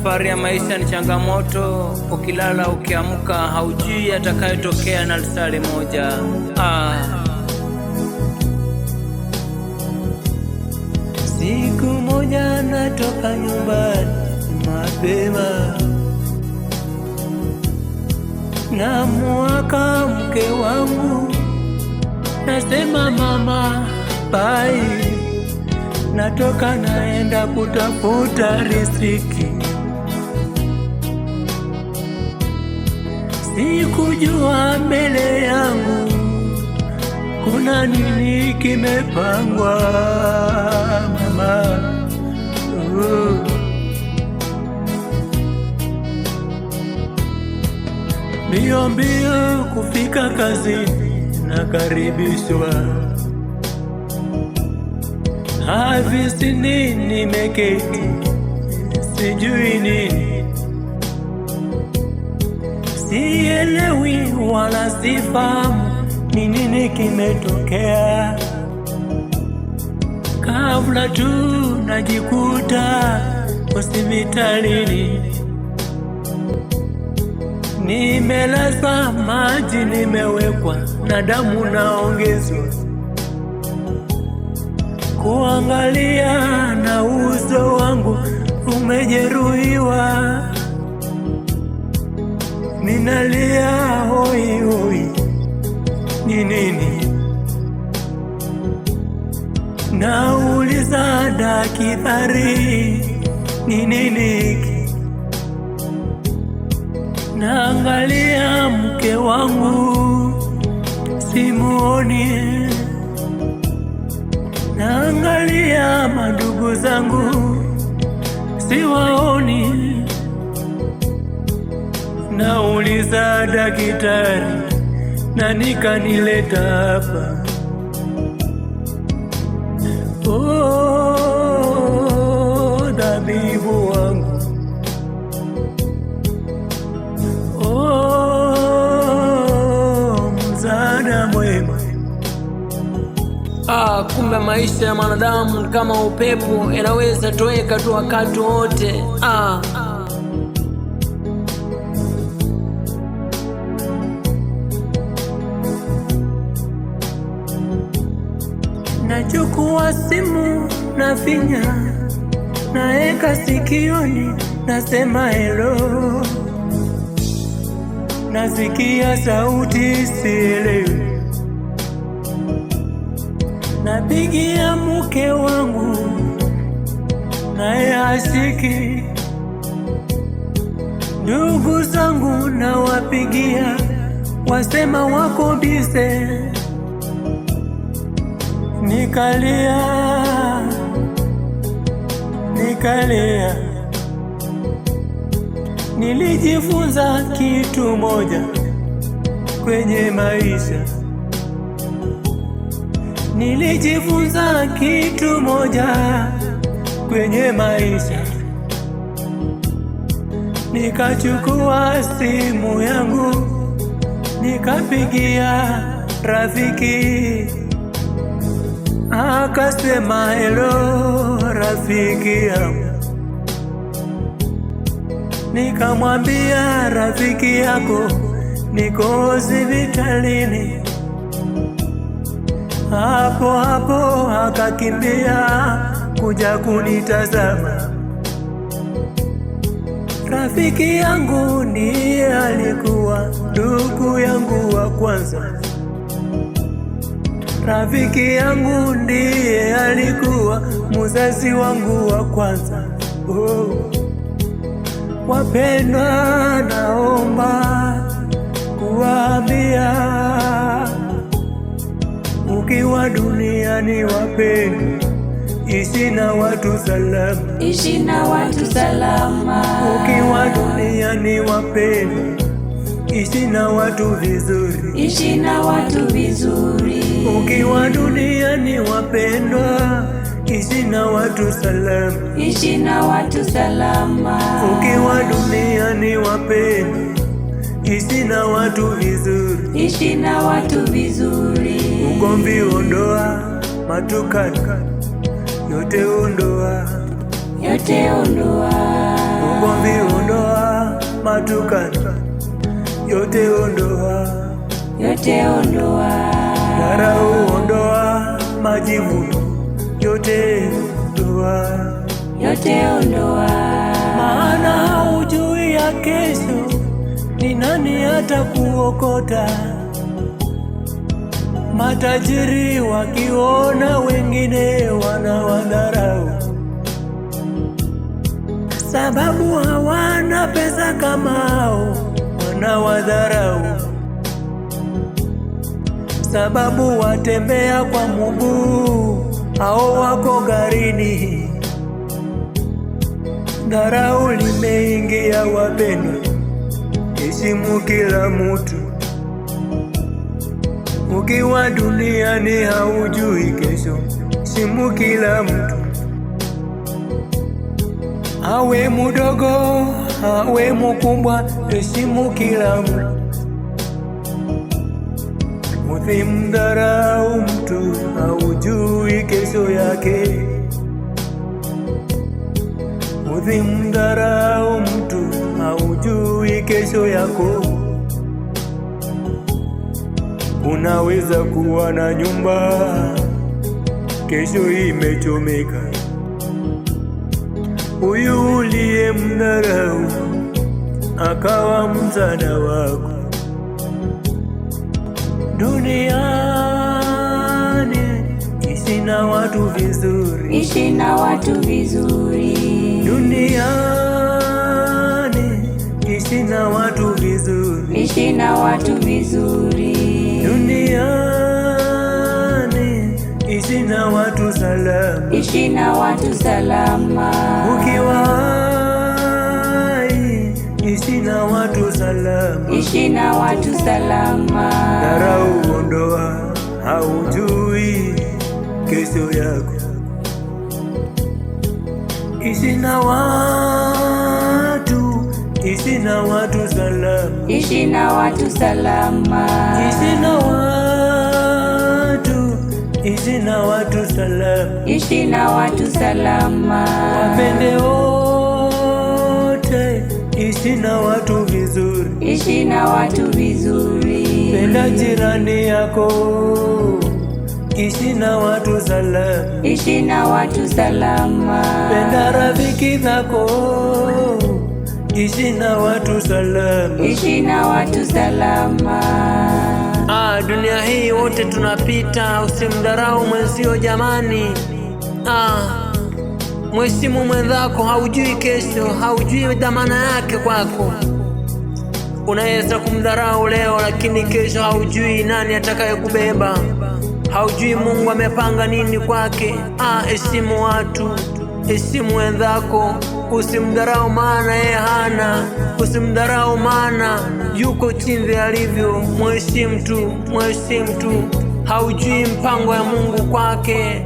Safari ya maisha ni changamoto, ukilala ukiamka haujui atakayotokea na lisali moja. Siku moja natoka nyumbani mapema, na muaka mke wangu, nasema mama bai, natoka naenda kutafuta riziki. Sikujua mbele yangu kuna nini kimepangwa mama. Mbio mbio kufika kazini, nakaribishwa afisini, nimeketi sijui nini, sielewi wala sifahamu ni nini kimetokea. Kabla tu najikuta hospitalini, nimelazwa maji, nimewekwa na damu naongezwa, kuangalia na uso wangu umejeruhiwa, ninalia hoi hoi, ni nini? Nauliza daktari, ni nini hiki? Naangalia mke wangu simuoni, naangalia mandugu zangu siwaoni, nauliza daktari, nani kanileta hapa? Oh, tabibu wangu, oh, msaada mwema. Kumbe maisha ya mwanadamu kama upepo, yanaweza toweka tu wakati wote. Nachukua simu nafinya, naeka sikioni, nasema hello, nasikia sauti sielewi, napigia mke wangu naye hashiki, ndugu zangu nawapigia, wasema wako bize. Nikalia, nilijifunza kitu moja kwenye maisha, nilijifunza kitu moja kwenye maisha. Nikachukua simu yangu, nikapigia rafiki, akasema hello rafiki yangu. Nikamwambia rafiki yako niko hospitalini. Hapo hapo akakimbia kuja kunitazama. Rafiki yangu ndiye alikuwa ndugu yangu wa kwanza. Rafiki yangu ndiye alikuwa mzazi wangu wa kwanza. Wapendwa, naomba kuwaambia, ukiwa duniani wapendwa, ishi na watu salama, ishi na watu salama. Ukiwa duniani wapendwa, ishi na watu vizuri, ishi na watu vizuri. Ukiwa duniani wapendwa, ishi na watu salama, ishi na watu salama. Ukiwa duniani wapendwa, ishi na watu vizuri, ishi na watu vizuri. Ugomvi ondoa, matukano yote ondoa, yote ondoa. ugomvi ondoa, matukano yote ondoa, yote ondoa, dharau ondoa, majivuno yote ondoa, yote ondoa. maana hujui ya kesho ni nani atakuokota. Matajiri wakiona wengine wanawadharau, sababu hawana pesa kama hao, wanawadharau. Sababu watembea kwa mguu, hao wako garini. Dharau limeingia wapendwa, heshimu kila mtu. Ukiwa duniani haujui kesho, heshimu kila mtu. Awe mdogo, awe mkubwa, heshimu kila mtu. Usimdharau mtu, haujui kesho yake. Usimdharau mtu, haujui kesho yako. Unaweza kuwa na nyumba, kesho imechomeka. Huyu uliyemdharau akawa msaada wako. Duniani ishi na watu vizuri, ishi na watu vizuri. Duniani ishi na watu vizuri, ishi na watu vizuri. Duniani ishi na watu salama, ishi na watu salama. Ukiwa hai ishi na watu salama, ishi na watu salama. Dharau ondoa, haujui kesho yako. Ishi na watu, ishi na watu salama, ishi na watu salama. ishi na watu, ishi na watu salama, ishi na watu salama. wapende wote, ishi na watu vizuri, ishi na watu vizuri. penda jirani yako, ishi na watu salama, ishi na watu salama. penda rafiki zako, ishi na watu salama, ishi na watu salama. Dunia hii wote tunapita, usimdharau mwenzio jamani. Mheshimu mwenzako, haujui kesho, haujui dhamana yake kwako. Unaweza kumdharau leo, lakini kesho haujui nani atakayekubeba. Haujui Mungu amepanga nini kwake. Heshimu watu, heshimu wenzako, usimdharau maana yeye hana, usimdharau maana yuko chini alivyo. Mheshimu tu, mheshimu tu, haujui mpango ya Mungu kwake.